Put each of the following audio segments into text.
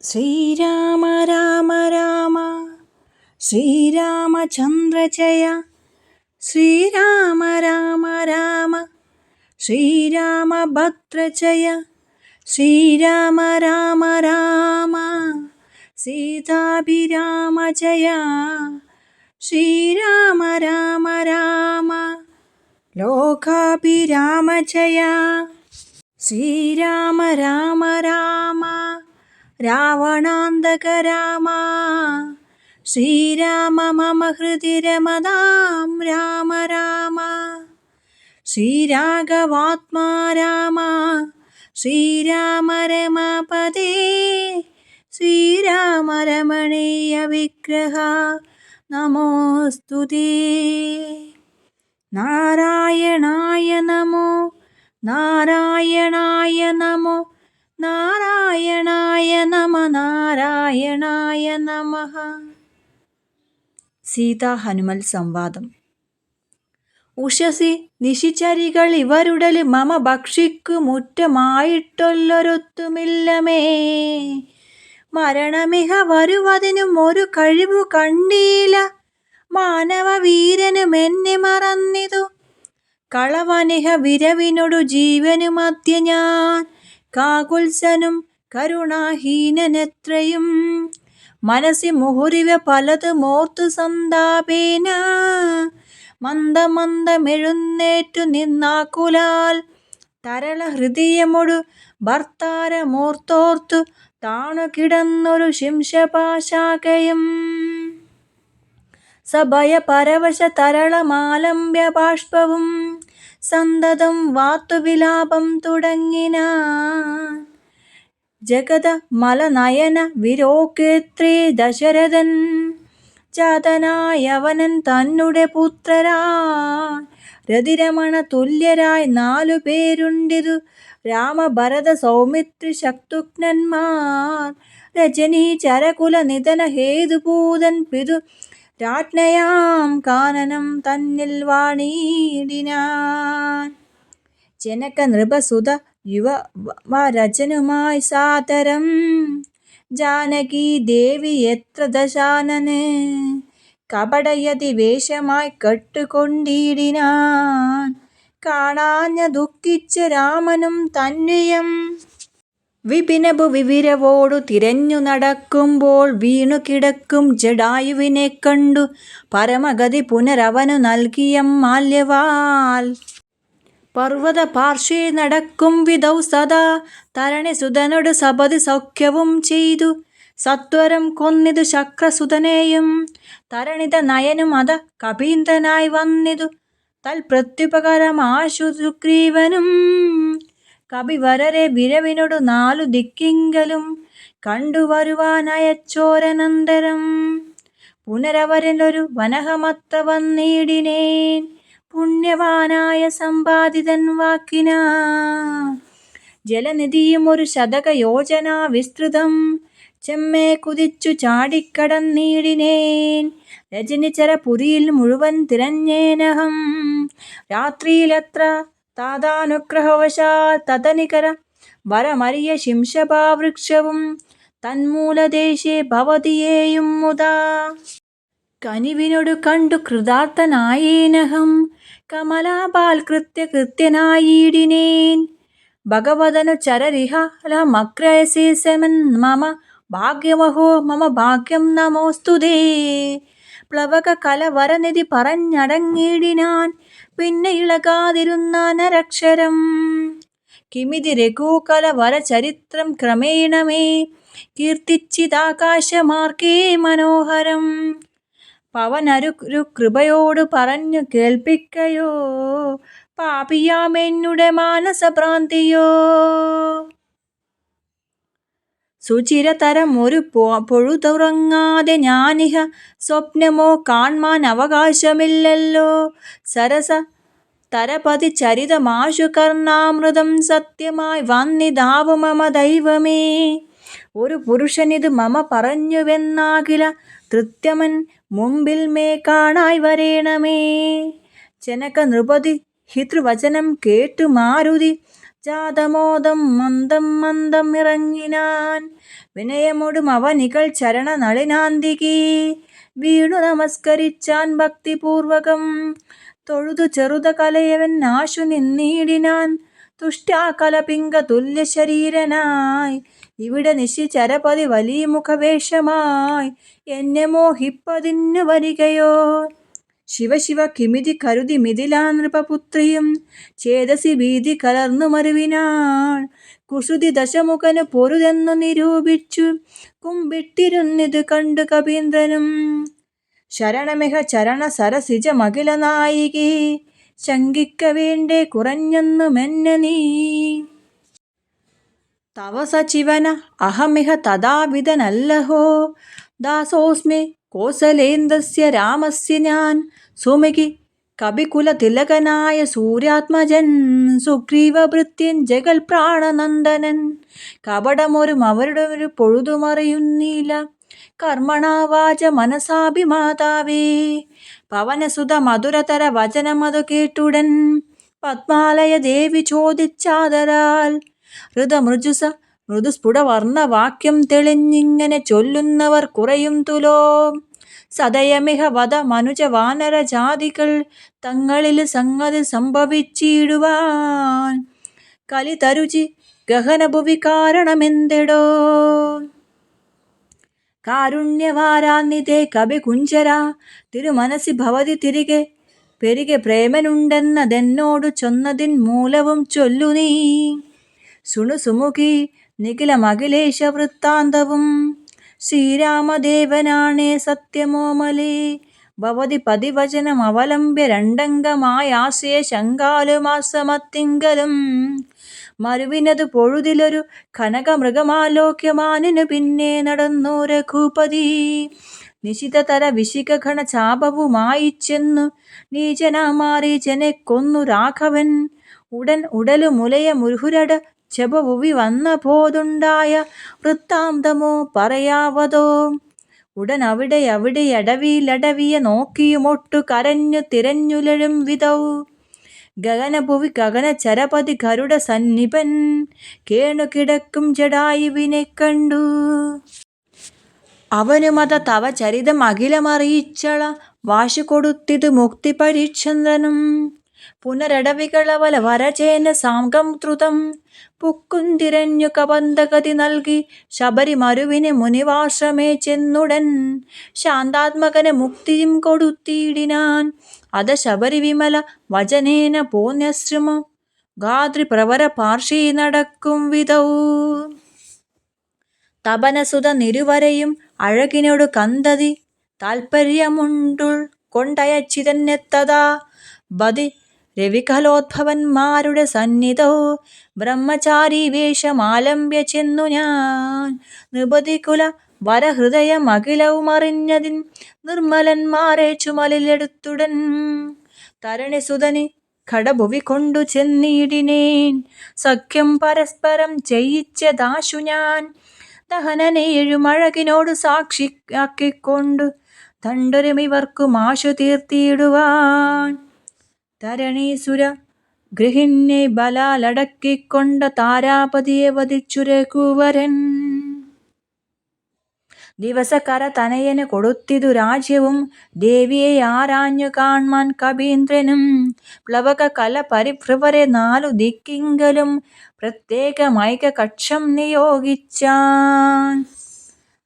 ശ്രീരാമ രാമ രാമ ശ്രീരാമചന്ദ്ര ജയ. ശ്രീരാമ രാമ രാമ ശ്രീരാമഭദ്ര ജയ. ശ്രീരാമ രാമ രാമ സീതാഭിരാമ ജയ. ശ്രീരാമ രാമ രാമ ലോകാഭിരാമ ജയ. ശ്രീരാമ രാമ രാമ രാവണാന്തക രാമ. ശ്രീരാമ മമ ഹൃദി രമതാം രാമ രാമ. ശ്രീരാഘവാത്മാ രാമ. ശ്രീരാമ രമപദേ. ശ്രീരാമ രമണീയ വിഗ്രഹ നമോസ്തുതേ. നാരായണായ നമോ നാരായണായ നമോ നാരായണായ നമ നാരായണായ നമഃ. സീതാ ഹനുമൽ സംവാദം. ഉഷസി നിശിചരികൾ ഇവരുടൽ മമ ഭക്ഷിക്കു മുറ്റമായിട്ടൊല്ലൊരൊത്തുമില്ലമേ. മരണമിഹ വരുവതിനും ഒരു കഴിവു കണ്ടീല. മാനവ വീരനുമെന്നെ മറന്നിതു. കളവനിഹ വിരവിനൊടു ജീവനു മധ്യ ഞാൻ. കാകുത്സനും കരുണാഹീനനെത്രയും. മനസ്സി മുഹുരിവ പലതുമോർത്തു സന്താപേന. മന്ദമന്ദമെഴുന്നേറ്റു നിന്നാക്കുലാൽ. തരള ഹൃദയമൊടു ഭർത്താരമോർത്തോർത്തു താണുകിടന്നൊരു ശിംശപാശാകയും. സഭയ പരവശ തരളമാലംബ്യ ബാഷ്പവും സന്തതം വാർത്തുവിലാപം തുടങ്ങിനാൻ. ജഗത മലനയന വിരോകേത്രേ ദശരഥൻ. ജാതനായവനൻ തന്നുടെ പുത്രരാൻ. രതിരമണ തുല്യരായി 4 പേരുണ്ടിതു. രാമഭരത സൗമിത്രി ശത്രുഘ്നന്മാർ. രജനീ ചരകുല നിധന ഹേതുഭൂതൻ പിതു രാജ്ഞയാം കാനനം തന്നിൽ വാണീടിനാൻ. ജനക നൃപസുത യുവരജനുമായി സാദരം. ജാനകി ദേവി എത്ര ദശാനന്. കപടയതി വേഷമായി കെട്ടുകൊണ്ടിടിനാൻ. കാണാഞ്ഞ ദുഃഖിച്ച രാമനും തന്വയം. വിപിനഭു വിവിരവോടു തിരഞ്ഞു നടക്കുമ്പോൾ വീണു കിടക്കും ജടായുവിനെ കണ്ടു. പരമഗതി പുനരവനു നൽകിയ മാല്യവാൽ. പർവ്വത പാർശ്വേ നടക്കും വിധൗ സദാ. തരണിസുതനോട് സപതി സൗഖ്യവും ചെയ്തു. സത്വരം കൊന്നിതു ശക്രസുതനെയും. തരണിത നയനും അത കപീന്ദ്രനായി വന്നിതു. തൽപ്രത്യുപകരമാശു സുഗ്രീവനും. കപിവരരെ വിരവിനോടു 4 ദിക്കിങ്കലും കണ്ടുവരുവാനയച്ചോരനന്തരം. പുനരവരിലൊരു വനഹമത്ര വന്നിടിനേൻ. പുണ്യവാനായ സമ്പാദിതൻ വാക്കിനാൻ. ജലനിധിയും ഒരു ശതകയോജനാ വിസ്തൃതം. ചെമ്മേ കുതിച്ചു ചാടിക്കടന്നിടിനേൻ. രജനിചരപുരിയിൽ മുഴുവൻ തിരഞ്ഞേനഹം. രാത്രിയിലത്ര താതാനുഗ്രഹവശാൽ തദനികര വരമറിയ ശിംശപാവൃക്ഷവും. തന്മൂലദേശേ ഭവതിയേയും മുതാ. കനിവിനോടു കണ്ടു കൃതാർത്ഥനായേനഹം. കമലാപാൽ കൃത്യനായിടിനേൻ. ഭഗവതനു ചരരിഹാലമഗ്രയസേസമൻ മമ ഭാഗ്യമഹോ മമ ഭാഗ്യം നമോസ്തുതേ. പ്ലവക കലവരനിധി പറഞ്ഞടങ്ങിടിനാൻ. പിന്നെ ഇളകാതിരുന്നാനരക്ഷരം. കിമിതി രഘുകലവര ചരിത്രം ക്രമേണമേ. കീർത്തിച്ചിതാകാശമാർഗേ മനോഹരം. പവനരു കൃപയോടു പറഞ്ഞു കേൾപ്പിക്കയോ. പാപിയാമെന്നുടെ മാനസഭ്രാന്തിയോ. സുചിരതരം ഒരു പൊഴുതുറങ്ങാതെ ഞാനിഹ. സ്വപ്നമോ കാൺമാൻ അവകാശമില്ലല്ലോ. സരസ തരപതി ചരിതമാശു കർണാമൃതം. സത്യമായി വന്നിതാവു മമ ദൈവമേ. ഒരു പുരുഷനിത് മമ പറഞ്ഞുവെന്നാകില. തൃത്യമൻ മുമ്പിൽ മേ കാണായി വരേണമേ. ജനക നൃപതി ഹിതൃവചനം കേട്ടു മാരുതി ജാതമോദം മന്ദം മന്ദം ഇറങ്ങിനാൻ. വിനയമൊടും അവനികൾ ചരണ നളിനാന്തികി വീണു നമസ്കരിച്ചാൻ ഭക്തിപൂർവകം. തൊഴുതു ചെറുത കലയവൻ ആശു നിന്നീടിനാൻ. തുഷ്ടാകലപിംഗ തുല്യ ശരീരനായി ഇവിടെ നിശിചരപതി വലിയ മുഖവേഷമായി എന്നെ മോഹിപ്പതിന്നു വരികയോ. ശിവശിവ കിമിതി കരുതി മിഥിലാ നൃപപുത്രിയും ചേതസി ഭീതി കലർന്നു മരുവിനാൾ. കുസൃതി ദശമുഖന് പൊരുതെന്നു നിരൂപിച്ചു കുമ്പിട്ടിരുന്നിത് കണ്ടു കപീന്ദ്രനും. ശരണമിഹ ചരണ സരസിജ മകില നായികി ശങ്കിക്ക വേണ്ടേ കുറഞ്ഞൊന്നു മെന്നെ നീ. തവ സചിവന അഹമിഹ തഥാവിധനല്ലഹോ ദാസോസ്മി കോസലേന്ദ്രസ്യ രാമസ്യ ഞാൻ. സുമികി കപികുല തിലകനായ സൂര്യാത്മജൻ സുഗ്രീവഭൃത്യൻ ജഗൽ പ്രാണനന്ദനൻ. കപടമൊരു അവരുടെ ഒരു പൊഴുതുമറിയുന്നില്ല കർമ്മണാവാച മനസാഭിമാതാവേ. പവനസുത മധുരതര വചനമതു കേട്ടുടൻ പത്മാലയ ദേവി ചോദിച്ചാദരാൽ. ഋതമൃജുസ മൃദുസ്ഫുടവർണ്ണവാക്യം തെളിഞ്ഞിങ്ങനെ ചൊല്ലുന്നവർ കുറയും തുലോ. സദയമിഹ വധ മനുജ വാനര ജാതികൾ തങ്ങളിൽ സംഗതി സംഭവിച്ചിടുവാൻ. കലി തരുചി ഗഹനഭുവി കാരണമെന്തെടോ. കാരുണ്യവാരാന്നിതേ കവി കുഞ്ചര തിരുമനസി ഭവതി തിരികെ പെരികെ പ്രേമനുണ്ടെന്നതെന്നോടു ചൊന്നതിൻ മൂലവും ചൊല്ലു നീ. സുണു സുമുഖി നിഖിലമഖിലേശ വൃത്താന്തവും ശ്രീരാമദേവനാണേ സത്യമോമലേ. ഭവതി പതിവചനം അവലംബ്യ രണ്ടംഗമായാശ്രയ ശങ്കാലുമാസമത്തിങ്കലും മരുവിനതു പൊഴുതിലൊരു കനകമൃഗമാലോക്യമാനിനു പിന്നെ നടന്നു രഘുപതി. നിശിതതര വിശിഖഗണ ചാപവുമായി ചെന്നു നീചനാമാരീചനെ കൊന്നു രാഘവൻ. ഉടൻ ഉടലു മുലയ മുരുഹുരട ജപഭുവി വന്ന പോതുണ്ടായ വൃത്താന്തമോ പറയാവതോ. ഉടൻ അവിടെ അടവിയിലടവിയെ നോക്കിയുമൊട്ടു കരഞ്ഞു തിരഞ്ഞുലഴും വിധൗ. ഗഗനഭുവി ഗഗന ചരപതി ഗരുഡ സന്നിപൻ കേണുകിടക്കും ജടായുവിനെ കണ്ടു. അവനുമത തവ ചരിതം അഖിലമറിയിച്ചള വാശി കൊടുത്തിതു മുക്തി പരിച്ഛന്ദ്രനും. പുനരടവികളവല വരചേന സാംഗം ദ്രുതം പുക്കുന്തിരഞ്ഞു കബന്ധഗതി നൽകി ശബരി മരുവിനെ മുനിവാശ്രമേ ചെന്നുടൻ ശാന്താത്മകന് മുക്തിയും കൊടുത്തിടിനാൻ. അത ശബരി വിമല വചനേന പോന്യശ്രമം ഗാത്രി പ്രവര പാർശ്വീ നടക്കും വിധൗ. തപനസുത നിരുവരെയും അഴകിനോടു കന്തതി താൽപര്യമുണ്ടുൾ കൊണ്ടയച്ചിതന്നെത്തതാ ബതി രവികലോദ്ഭവന്മാരുടെ സന്നിധോ. ബ്രഹ്മചാരി വേഷമാലംബ്യ ചെന്നു ഞാൻ നൃപതികുല വരഹൃദയം അഖിലവുമറിഞ്ഞതിൻ നിർമ്മലന്മാരെ ചുമലിലെടുത്തുടൻ. തരണിസുതനി ഘടഭുവി കൊണ്ടു ചെന്നിടിനേൻ സഖ്യം പരസ്പരം ചെയ്യിച്ചതാശു ഞാൻ. ദഹനനെ എഴുമഴകിനോട് സാക്ഷിയാക്കിക്കൊണ്ടു ദണ്ഡൊരുമിവർക്കും ആശു തീർത്തിടുവാൻ. തരണീസുര ഗൃഹിണ്യെ ബലാലടക്കിക്കൊണ്ട താരാപതിയെ വധിച്ചു രഘുവരൻ. ദിവസകര തനയന് കൊടുത്തിതു രാജ്യവും ദേവിയെ ആരാഞ്ഞു കാൺമാൻ കപീന്ദ്രനും. പ്ലവക കല പരിഭ്രവരെ നാലു ദിക്കിങ്കലും പ്രത്യേകമൈക കക്ഷം നിയോഗിച്ചാൻ.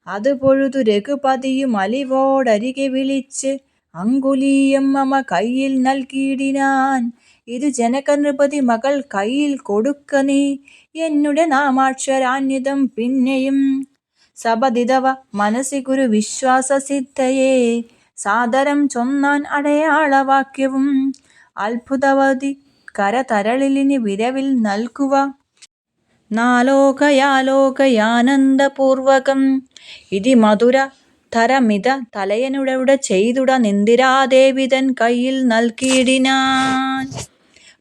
അത് പൊഴുതു രഘുപതിയും അലിവോടരികെ വിളിച്ച് അങ്കുലീയം മമ കയ്യിൽ നൽകിയിടിനാൻ. ഇതു ജനക നൃപതി മകൾ കയ്യിൽ കൊടുക്ക നീ എന്നുടെ നാമാക്ഷരാന്വിതം പിന്നെയും. സപതിതവ മനസി ഗുരു വിശ്വാസസിദ്ധയെ സാദരം ചൊന്നാൻ അടയാളവാക്യവും. അത്ഭുതവതി കരതരളിലിനി വിരവിൽ നൽകുവ നാലോകയാലോകയാനന്ദപൂർവകം. ഇതി മധുര തരമിത തലയനുടവിടെ ചെയ്തുട നിന്ദിരാദേവിതൻ കയ്യിൽ നൽകിയിടിനാൻ.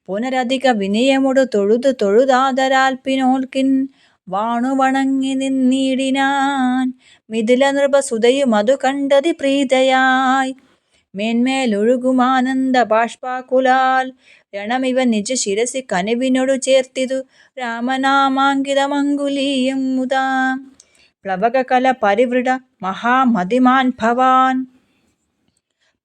പുനരധിക വിനയമൊടു തൊഴുതു തൊഴുതാദരാൽ പിന്നോൽക്കിൻ വാണു വണങ്ങി നിന്നിടിനാൻ. മിഥില നൃപസുതയും അതു കണ്ടതി പ്രീതയായി മേന്മേലൊഴുകുമാനന്ദ ബാഷ്പാകുലാൽ രണമിവ നിജ ശിരസി കനിവിനോടു ചേർത്തിതു രാമനാമാങ്കിതമങ്കുലീയം മുതാ. പ്ലവകകല പരിവൃഢ മഹാമതിമാൻ ഭവാൻ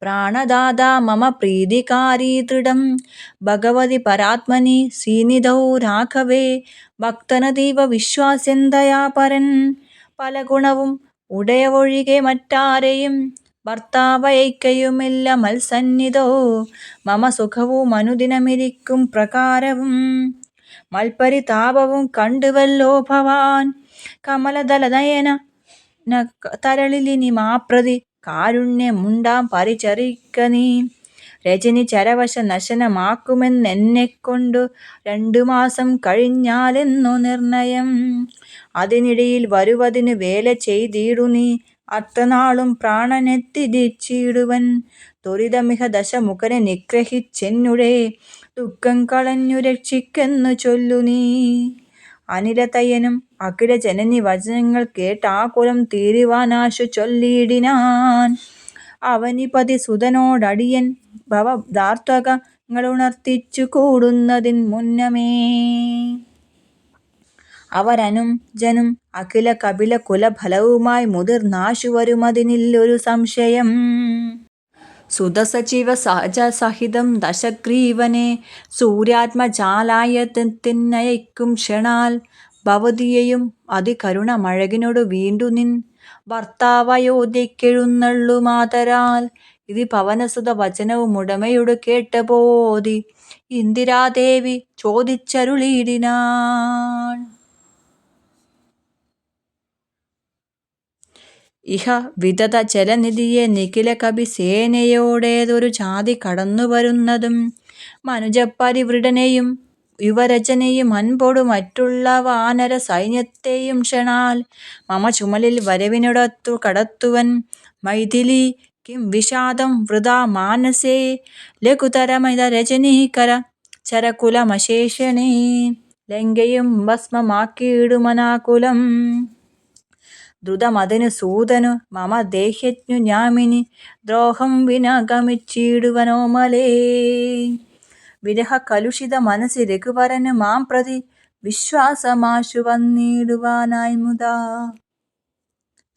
പ്രാണദാതാ മമ പ്രീതികാരീ ദൃഢം ഭഗവതി പരാത്മനി സീനിധൗ രാഘവേ ഭക്തനതീവ വിശ്വാസ്യൻ ദയാപരൻ പല ഗുണവും ഉടയവൊഴികെ മറ്റാരെയും ഭർത്താവയക്കയുമില്ല മത്സന്നിധോ മമ സുഖവും അനുദിനമിരിക്കും പ്രകാരവും മൽപരിതാപവും കണ്ടുവല്ലോ ഭവാൻ കമലദളനയന തരളിലിനി മാപ്രതി കാരുണ്യമുണ്ടാം പരിചരിക്ക നീ രജനി ചരവശ നശനമാക്കുമെന്നെക്കൊണ്ടു 2 മാസം കഴിഞ്ഞാലെന്നു നിർണയം അതിനിടയിൽ വരുവതിനു വേല ചെയ്തിടു നീ അത്തനാളും പ്രാണനെ തിരിച്ചിടുവൻ ത്വരിതമിഹ ദശമുഖനെ നിഗ്രഹിച്ചെന്നുടെ ദുഃഖം കളഞ്ഞു രക്ഷിക്കെന്നു ചൊല്ലു നീ. അനിലതയ്യനും അഖില ജനനി വചനങ്ങൾ കേട്ടാകുലം തീരുവാനാശു ചൊല്ലിയിടിനാൻ അവനിപതി സുതനോടടിയൻ ഭവദാർഥകങ്ങളുണർത്തിച്ചു കൂടുന്നതിൻ മുന്നമേ. അവരനുജനും അഖില കപില കുലഫലവുമായി മുതിർന്നാശു വരുമതിനില്ലൊരു സംശയം. സുതസചിവ സഹജസഹിതം ദശഗ്രീവനെ സൂര്യാത്മജാലായത്തിനയക്കും ക്ഷണാൽ ഭവതിയെയും അതികരുണമഴകിനോടു വീണ്ടു നിൻ ഭർത്താവയോധ്യക്കെഴുന്നള്ളുമാതരാൽ. ഇത് പവനസുത വചനവുമുടമയോടു കേട്ടബോധി ഇന്ദിരാദേവി ചോദിച്ചരുളിയിടിനാൾ. ഇഹ വിതത ജലനിധിയെ നിഖില കവി സേനയോടേതൊരു ജാതി കടന്നു വരുന്നതും മനുജപരിവൃഢനെയും യുവരജനെയും അൻപൊടു മറ്റുള്ള വാനര സൈന്യത്തെയും ക്ഷണാൽ മമ ചുമലിൽ വരവിനൊടത്തു കടത്തുവൻ മൈഥിലി കിം വിഷാദം വൃഥാ മാനസേ ലഘുതരമിത രജനീകര ചരകുലമശേഷണേ ലങ്കയും ഭസ്മമാക്കിയിടുമനാകുലം ദ്രുതമതിനു സൂതനു മമ ദേഹജ്ഞു ഞാമിനി ദ്രോഹം വിന ഗമിച്ചിടുവനോമലേ. വിരഹ കലുഷിത മനസി രഘുവരനു മാം പ്രതി വിശ്വാസമാശു വന്നിടുവാനായി മുതാ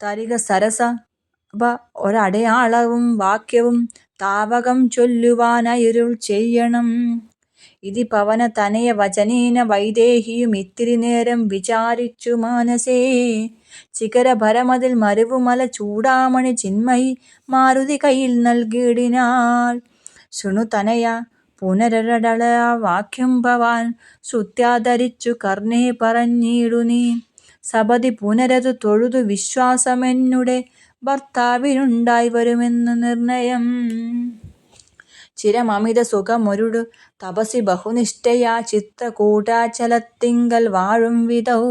തരിക സരസഭ ഒരടയാളവും വാക്യവും താവകം ചൊല്ലുവാനരുൾ ചെയ്യണം. ഇതി പവന തനയ വചനേന വൈദേഹിയും ഇത്തിരി നേരം വിചാരിച്ചു മാനസേ ശിഖരഭരമതിൽ മരുവുമല ചൂടാമണി ചിന്മയി മാരുതി കയ്യിൽ നൽകിയിടിനാൾ. ശൃണുതനയ പുനരടള വാക്യം ഭവാൻ ശ്രുത്യാധരിച്ചു കർണേ പറഞ്ഞിടു നീ സപതി പുനരതു തൊഴുതു വിശ്വാസമെന്നുടെ ഭർത്താവിനുണ്ടായി വരുമെന്നു നിർണയം. ചിരമമിത സുഖമൊരുടു തപസി ബഹുനിഷ്ഠയാ ചിത്രകൂടാചലത്തിങ്കൽ വാഴും വിധൗ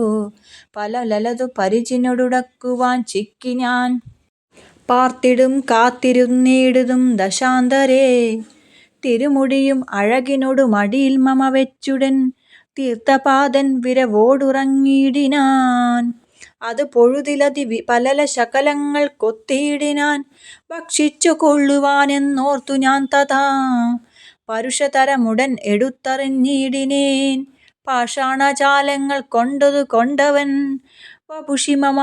പല ലലതു പരിചിനൊടുടക്കുവാൻ ചിക്കി ഞാൻ പാർത്തിടും കാത്തിരുന്നിടുതും ദശാന്തരേ. തിരുമുടിയും അഴകിനൊടു മടിയിൽ മമ വെച്ചുടൻ തീർത്ഥപാദൻ വിരവോടുറങ്ങിയിടിനാൻ. അത് പൊഴുതിലതി പലല ശകലങ്ങൾ കൊത്തിയിടിനാൻ ഭക്ഷിച്ചു കൊള്ളുവാനെന്നോർത്തു ഞാൻ തഥാ പരുഷതരമുടൻ എടുത്തറിഞ്ഞിടിനേൻ പാഷാണജാലങ്ങൾ കൊണ്ടതു കൊണ്ടവൻ വപുഷി മമ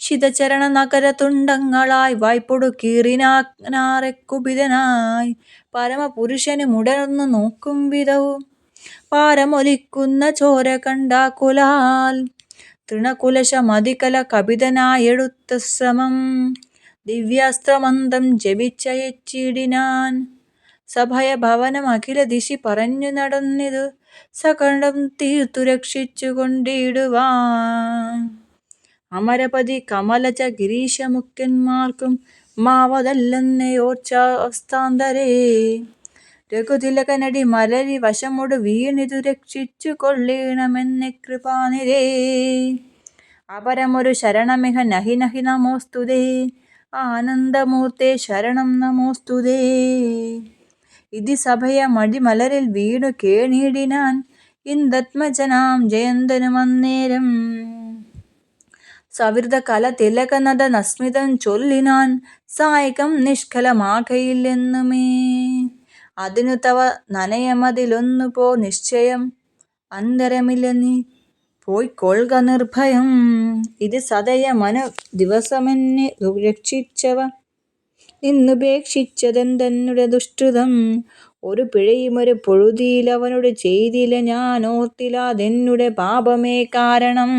ശിതചരണ നഗര തുണ്ടങ്ങളായി വായ്പൊടു കീറിനാറെ കുപിതനായി പരമപുരുഷനുമുടർന്നു നോക്കും വിധവും പാരമൊലിക്കുന്ന ചോര കണ്ടാകുലാൽ തൃണകുലശമതികല കപിതനായെടുത്ത ശ്രമം ദിവ്യാസ്ത്രമന്ത്രം ജപിച്ചയച്ചിടിനാൻ. സഭയഭവനം അഖില ദിശി പറഞ്ഞു നടന്നിതു സകലം തീർത്തു രക്ഷിച്ചു കൊണ്ടിടുവാൻ. അമരപതി കമലജ ഗിരീശമുഖ്യന്മാർക്കും മാവതല്ലെന്നയോർച്ചാവസ്ഥാന്തരേ രഘുതിലകനടി മലരി വശമൊടു വീണിതു രക്ഷിച്ചു കൊള്ളേണമെന്നെ കൃപാനിധേ. അപരമൊരു ശരണമിഹ നഹി നഹി നമോസ്തുതേ ആനന്ദമൂർത്തേ ശരണം നമോസ്തുതേ. ഇതി സഭയ മടിമലരിൽ വീണു കേണിടിനാൻ ഇന്ദത്മജനാം ജയന്തനുമന്നേരം സവിർദ്ധ കല തിലകനദ നസ്മിതം ചൊല്ലിനാൻ സായകം നിഷ്കലമാകയില്ലെന്നുമേ. അതിനു തവ നനയമതിലൊന്നു പോ നിശ്ചയം അന്തരമില്ല നീ പോയിക്കൊള്ളുക നിർഭയം. ഇത് സദയമനു ദിവസമെന്നെ രക്ഷിച്ചവ നിന്നുപേക്ഷിച്ചതെന്തെന്നുടെ ദുഷ്കൃതം. ഒരു പിഴയുമൊരു പൊഴുതിയിലവനോട് ചെയ്തില്ല ഞാനോർത്തില്ലാതെന്നുടെ പാപമേ കാരണം.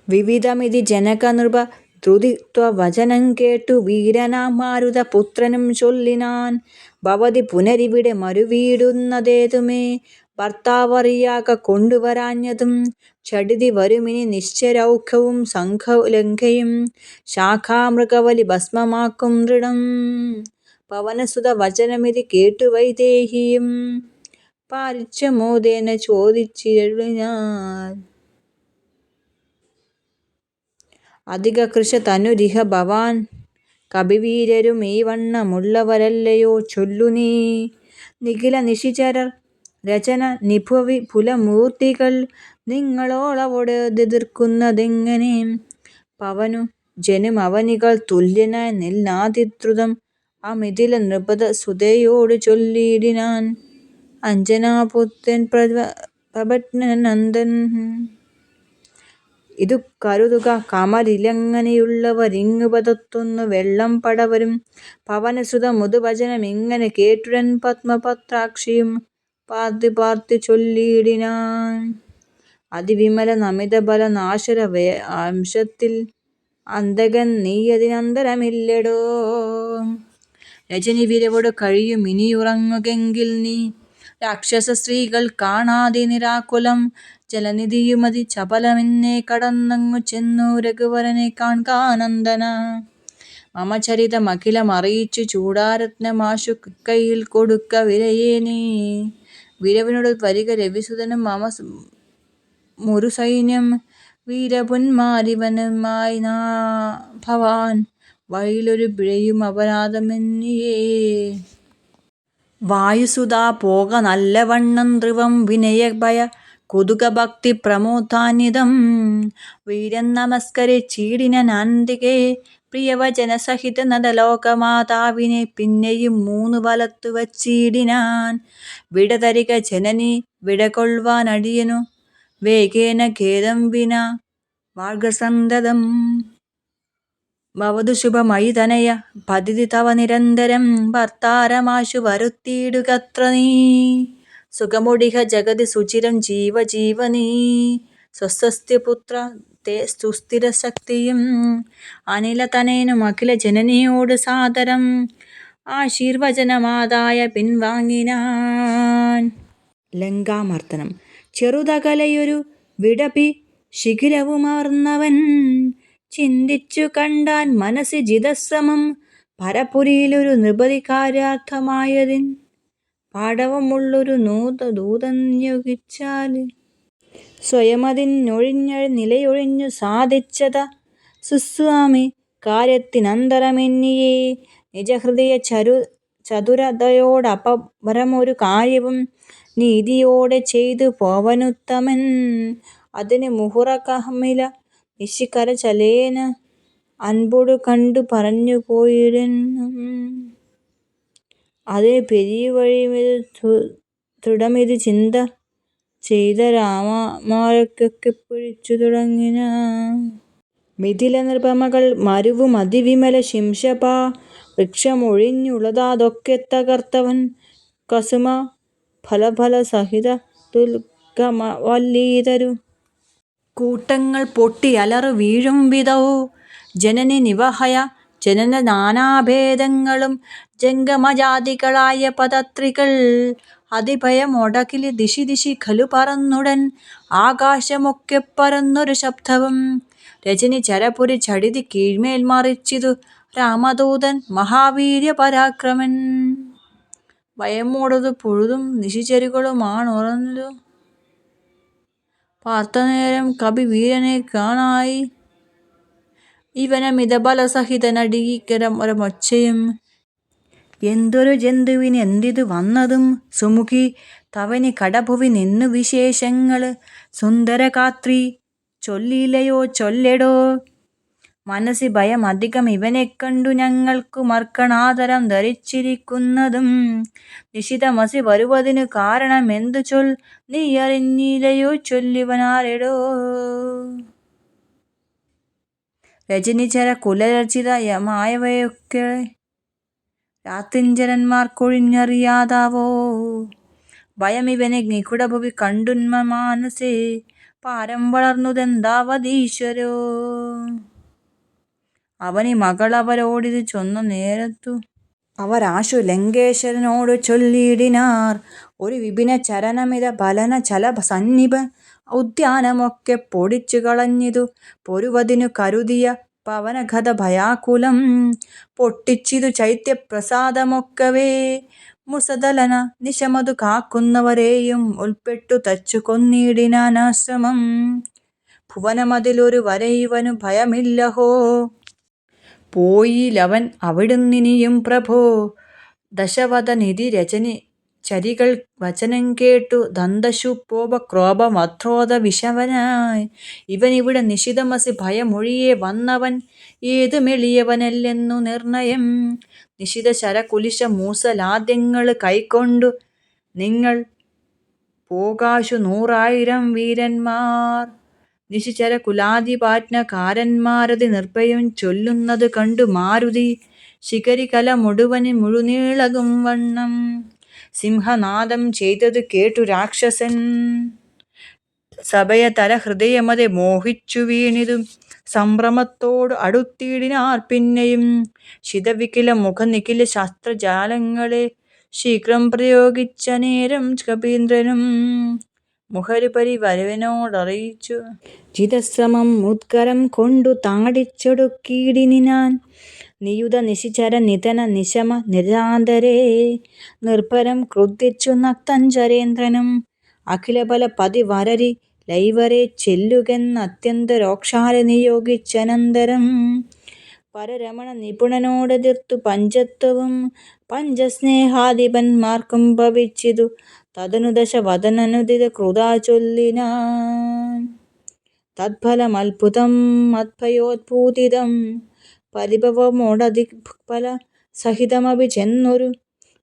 വിവിധമിതി ജനകനൃപ ദ്രുതിത്വവചനം കേട്ടു വീരനാം മാരുതപുത്രനും ചൊല്ലിനാൻ. ഭവതി പുനരിവിടെ മരുവീടുന്നതേതുമേ ഭർത്താവറിയാക കൊണ്ടുവരാഞ്ഞതും. ഷഡിതി വരുമിനി നിശ്ചരൗഖവും സംഘലങ്കയും ശാഖാമൃഗവലി ഭസ്മമാക്കും ദൃഢം. പവനസുത വചനമിതി കേട്ടു വൈദേഹിയും പാരിച്യമോദേന ചോദിച്ചിരുളിനാൾ. അധിക കൃശ തനുരിഹ ഭവാൻ കപിവീരരും ഈ വണ്ണമുള്ളവരല്ലയോ ചൊല്ലു നീ. നിഖില നിശിചരർ രചന നിപുവിപുലമൂർത്തികൾ നിങ്ങളോളവോടെതിർക്കുന്നതെങ്ങനെ. പവനു ജനുമവനികൾ തുല്യനായി നിൽനാതിദ്രുതം അമിഥില നൃപതസുതയോടു ചൊല്ലിയിടിനാൻ. അഞ്ജനാപുത്രൻ പ്രപന്നനന്ദൻ ഇതു കരുതുക കമലിലങ്ങനെയുള്ളവരിങ്ങു പതത്തൊന്നു വെള്ളം പടവരും. പവനസുത മുതുവചനമിങ്ങനെ കേട്ടുടൻ പത്മപത്രാക്ഷിയും പാർത്തി ചൊല്ലിയിടിനാൻ. അതിവിമല നമിതബല നാശര വംശത്തിൽ അന്തകൻ നീയതിനന്തരമില്ലെടോ. രജനി വിരവോടു കഴിയുമിനിയുറങ്ങുകെങ്കിൽ നീ രാക്ഷസ സ്ത്രീകൾ കാണാതെ നിരാകുലം ജലനിധിയുമതി ചപലമെന്നെ കടന്നങ്ങു ചെന്നു രഘുവരനെ കാൺകാനന്ദന. മമ ചരിതമഖിലമറിയിച്ചു ചൂഡാരത്നമാശു കൈയിൽ കൊടുക്ക വിരയെ നീ. വിരവിനോടു വരിക രവിസുതനും മമ മുരുസൈന്യം വീരപുന്മാരിവനുമായി ഭവാൻ വഴിയിലൊരു പിഴയും അപരാധമെന്നിയേ. വായുസുതാ പോക നല്ലവണ്ണം ധ്രുവം വിനയഭയ കുതുകഭക്തി പ്രമോദാന്വിതം. വീരൻ നമസ്കരിച്ചിടിനനന്തികെ പ്രിയവചനസഹിത നദലോകമാതാവിനെ. പിന്നെയും മൂന്നു വലത്തു വച്ചിടിനാൻ. വിടതരിക ജനനി വിടകൊള്ളുവാനടിയനു വേഗേന ഖേദം വിനാ വാഴ്ക സന്തതം. ഭവതു ശുഭമയിതനയ പതിതി തവ നിരന്തരം ഭർത്താരമാശു വരുത്തിയിടുകത്ര നീ. സുഖമൊടിഹ ജഗതി സുചിരം ജീവ നീ. സ്വസ്ത്യപുത്ര തേ സുസ്ഥിരശക്തിയും അനിലതനയനും അഖില ജനനിയോട് സാദരം ആശീർവചനമാതായ പിൻവാങ്ങിനാൻ. ലങ്കാമർദ്ദനം ചെറുതകലെയൊരു വിടപി ശിഖിരവുമാർന്നവൻ ചിന്തിച്ചു കണ്ടാൻ മനസ്സി ജിതശ്രമം. പരപുരിയിലൊരു നൃപതി കാര്യാർത്ഥമായതിൻ പാടവമുള്ളൊരു ദൂതൻ നിയോഗിച്ചാല്. സ്വയമതിനൊഴിഞ്ഞ സാധിച്ചത സുസ്വാമി കാര്യത്തിനന്തരമെന്നിയേ. നിജഹൃദയ ചതുരതയോടപരമൊരു കാര്യവും നീതിയോടെ ചെയ്തു പോവനുത്തമൻ. അതിന് മുഹുരകമില നിശികരചലേന അൻപൊടു കണ്ടു പറഞ്ഞു പോയിടിനും. അതിനു പെരിയവഴിമിതു ദൃഢമിതി ചിന്ത ചെയ്ത രാമമാരൊക്കെ പിടിച്ചു തുടങ്ങിനാൻ. മിഥില നൃപമകൾ മരുവും അതിവിമല ശിംശപാ വൃക്ഷമൊഴിഞ്ഞുള്ളതൊക്കെ തകർത്തവൻ. കസുമ ഫലസഹിത തുൽഗമവല്ലീതരു കൂട്ടങ്ങൾ പൊട്ടി അലറി വീഴും വിധൗ. ജനനി നിവഹയ ജനന നാനാഭേദങ്ങളും ജംഗമജാതികളായ പദത്രികൾ അതിഭയമൊടകില ദിശി ഖലു പറന്നുടൻ ആകാശമൊക്കെ പരന്നൊരു ശബ്ദവും. രജനി ചരപുരി ചടിതി കീഴ്മേൽ മറിച്ചിതു രാമദൂതൻ മഹാവീര്യപരാക്രമൻ. ഭയമോടതു പൊഴുതും നിശിചരുകളുമാണുണർന്നു പാർത്തനേരം കപിവീരനെ കാണായി. ഇവനമിതബലസഹിതനടികരമൊച്ചയും എന്തൊരു ജന്തുവിനെന്തിതു വന്നതും. സുമുഖി തവനി കടഭുവി നിന്നു വിശേഷങ്ങള് സുന്ദരഗാത്രി ചൊല്ലിലയോ ചൊല്ലെടോ. മനസ്സി ഭയം അധികം ഇവനെ കണ്ടു ഞങ്ങൾക്കു മർക്കണാതരം ധരിച്ചിരിക്കുന്നതും. നിശിതമസി വരുവതിനു കാരണം എന്തു ചൊൽ നീ അറിഞ്ഞില്ലയോ ചൊല്ലിവനാരെടോ. രജനിചര കുലരചിതമായവയൊക്കെ രാത്രിഞ്ചരന്മാർക്കൊഴിഞ്ഞറിയാതാവോ. ഭയം ഇവനെ നികുടഭുവി കണ്ടുന്മ മാനസേ പാരം വളർന്നുതെന്താവതീശ്വരോ. അവനി മകളവരോടിത് ചൊന്ന നേരത്തു അവരാശു ലങ്കേശ്വരനോടു ചൊല്ലിയിടിനാർ. ഒരു വിപിന ചരനമിത ബലന ചല സന്നിഭ ഉദ്യാനമൊക്കെ പൊടിച്ചു കളഞ്ഞിതു പൊരുവതിനു കരുതിയ പവനഗത ഭയാകുലം. പൊട്ടിച്ചിതു ചൈത്യപ്രസാദമൊക്കവേ മുസദലന നിശമതു കാക്കുന്നവരെയും ഉൾപ്പെട്ടു തച്ചു കൊന്നിടിനാനാശ്രമം. ഭുവനമതിലൊരു വരെയിവനു ഭയമില്ലഹോ. പോയിലവൻ അവിടുന്നിനിയും പ്രഭോ. ദശവദനിധി രജനി ചരികൾ വചനം കേട്ടു ദന്തശുപ്പോപക്രോപമധ്രോത വിഷവനായി. ഇവനിവിടെ നിശിതമസി ഭയമൊഴിയെ വന്നവൻ ഏതുമെളിയവനല്ലെന്നു നിർണയം. നിശിത ശരകുലിശ മൂസലാദ്യങ്ങള് കൈക്കൊണ്ടു നിങ്ങൾ പോകാശു 100,000 വീരന്മാർ. നിശിചര കുലാധിപാജ്ഞകാരന്മാരതി നിർഭയം ചൊല്ലുന്നതു കണ്ടു മാരുതി ശിഖരികല മുഴുനീളകും വണ്ണം സിംഹനാദം ചെയ്തതു കേട്ടു രാക്ഷസൻ. സഭയതര ഹൃദയമതെ മോഹിച്ചു വീണിതു സംഭ്രമത്തോടു അടുത്തിടിനാർ പിന്നെയും. ശിതവികില മുഖനിഖില ശസ്ത്രജാലങ്ങളെ ശീഘ്രം പ്രയോഗിച്ചനേരം കപീന്ദ്രനും. മുഹരുപരി വരവനോടറിയിച്ചു ജിതശ്രമം മുദ്ഗരം കൊണ്ടു താടിച്ചൊടുക്കിയിടിനാൻ. നിയുത നിശിചര നിധന നിശമ നിരാന്തരേ നിർഭരം ക്രുദ്ധിച്ചു നക്തഞ്ചരേന്ദ്രനും. അഖിലബല പതിവരരി ലൈവരെ ചെല്ലുകെന്നത്യന്ത രോക്ഷാലെ നിയോഗിച്ചനന്തരം. പരരമണ നിപുണനോടെതിർത്തു പഞ്ചത്വവും പഞ്ചസ്നേഹാധിപന്മാർക്കും ഭവിച്ചിതു. തദനു ദശവദനനുദിത കൃതാ ചൊല്ലിനാൻ. തത്ഫലമത്ഭുതം മദ്ഭയോത്ഭൂതിതം പരിഭവമോടതിഫല സഹിതമഭി ചെന്നൊരു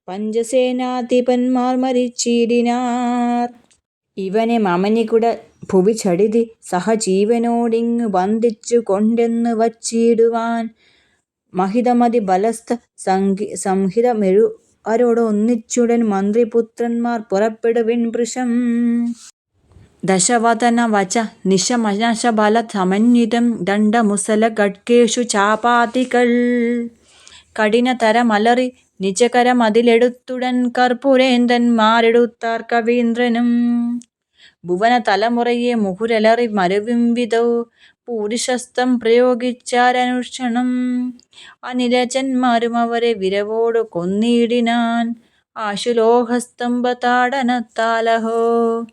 പഞ്ചസേനാധിപന്മാർ മരിച്ചിടിനാർ. ഇവനെ മമനികുട ഭുവി ചടിതി സഹജീവനോടിങ്ങു ബന്ധിച്ചു കൊണ്ടെന്നു വച്ചിടുവാൻ. മഹിതമതി ബലസ്ഥ സംഹിതമെഴുവരോടൊന്നിച്ചുടൻ മന്ത്രിപുത്രന്മാർ പുറപ്പെടുവിൻ വൃഷം. ദശവദന വച നിശമനശബല സമന്വിതം ദണ്ഡമുസല ഖഡ്ഗേഷു ചാപാതികൾ കഠിനതരമലറി നിജകരമതിലെടുത്തുടൻ കർപ്പൂരേന്ദ്രന്മാരെടുത്താർ കവീന്ദ്രനും. ഭുവന തലമുറയെ മുഹുരലറി മരുവിംവിധൗ പൂരിശസ്ത്രം പ്രയോഗിച്ചാരനുക്ഷണം. അനിലജന്മാരും അവരെ വിരവോടു കൊന്നിടിനാൻ ആശുലോഹസ്തംഭതാടനത്താലഹോ.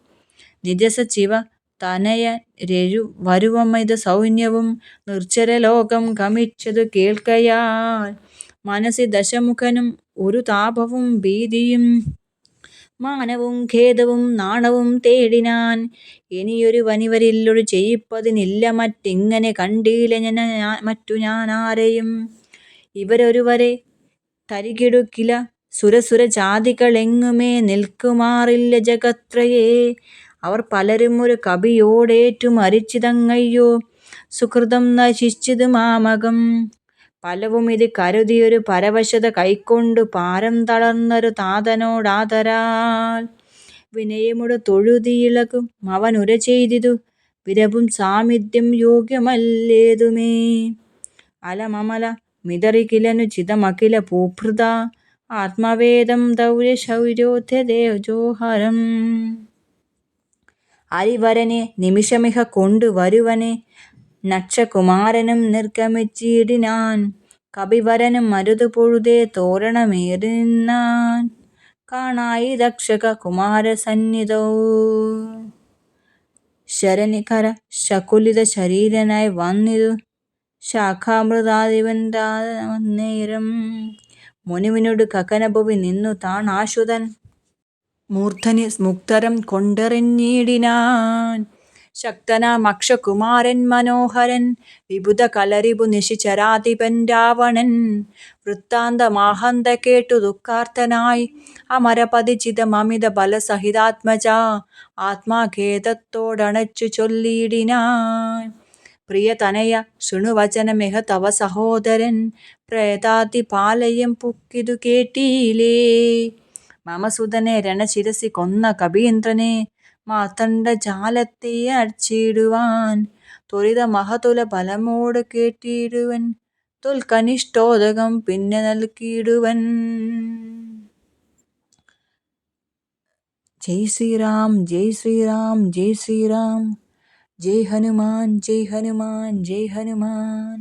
നിജസചിവ തനയരെഴുവരുമമിത സൈന്യവും നിർജ്ജരലോകം ഗമിച്ചതു കേൾക്കയാൽ. മനസി ദശമുഖനും ഒരു താപവും ഭീതിയും മാനവും ഖേദവും നാണവും തേടിനാൻ. ഇനിയൊരുവനിവരിലൊഴു ചെയ്യിപ്പതിനില്ല മറ്റിങ്ങനെ കണ്ടീല മറ്റു ഞാനാരെയും. ഇവരൊരുവരെ തരികിടുകില സുരസുരജാതികളെങ്ങുമേ നിൽക്കുമാറില്ല ജഗത്രയേ. അവർ പലരും ഒരു കപിയോടേറ്റു മരിച്ചിതങ്ങയ്യോ സുകൃതം നശിച്ചിതു മാമകം. ഫലവും ഇത് കരുതിയൊരു പരവശത കൈക്കൊണ്ടു പാരം തളർന്നൊരു താതനോടാദരാൽ വിനയമൊടു തൊഴുതിയിളകും അവനുര ചെയ്തിതു വിരവും സാമിഥ്യം യോഗ്യമല്ലേതുമേ. അലമമല മിതറികിലനു ചിതമഖില ഭൂഭൃത ആത്മവേദം ദൗര്യശൗര്യോദ്യതേജോഹരം. അരിവരനെ നിമിഷമിഹ കൊണ്ടു വരുവനെ നക്ഷകുമാരനും നിർഗമിച്ചിടിനാൻ. കപിവരനും മരുതു പൊഴുതേ തോരണമേറി നിന്നാൻ കാണായി ദക്ഷക കുമാരസന്നിധൗ. ശരനികര ശകുലിത ശരീരനായി വന്നിതു ശാഖാമൃതാധിപൻ താനന്നേരം. മുനിവിനൊടു ഗഗനഭുവി നിന്നു താണാശുതൻ മൂർധനി മുക്തരം കൊണ്ടെറിഞ്ഞിടിനാൻ. ശക്തനാം അക്ഷകുമാരൻ മനോഹരൻ വിബുധ കലരിപു നിശിചരാധിപൻ രാവണൻ വൃത്താന്തമാഹന്ത കേട്ടു ദുഃഖാർത്തനായി അമരപതിചിതം അമിത ബലസഹിതാത്മജ ആത്മാഖേദത്തോടണച്ചു ചൊല്ലിയിടിനാൻ. പ്രിയതനയ ശൃണുവചനമിഹ തവ സഹോദരൻ പ്രേതാതിപാലയം പുക്കിതു കേട്ടീലേ. മമസുതനെ രണശിരസി കൊന്ന കപീന്ദ്രനെ മാർത്തണ്ഡജാലത്തെ അർച്ചിടുവാൻ ത്വരിത മഹതുല ബലമോട് കേട്ടിടുവൻ തൊൽക്കനിഷ്ടോദകം പിന്നെ നൽകിയിടുവൻ. ജയ് ശ്രീറാം ജയ് ശ്രീറാം ജയ് ശ്രീറാം. ജയ് ഹനുമാൻ ജയ് ഹനുമാൻ ജയ് ഹനുമാൻ.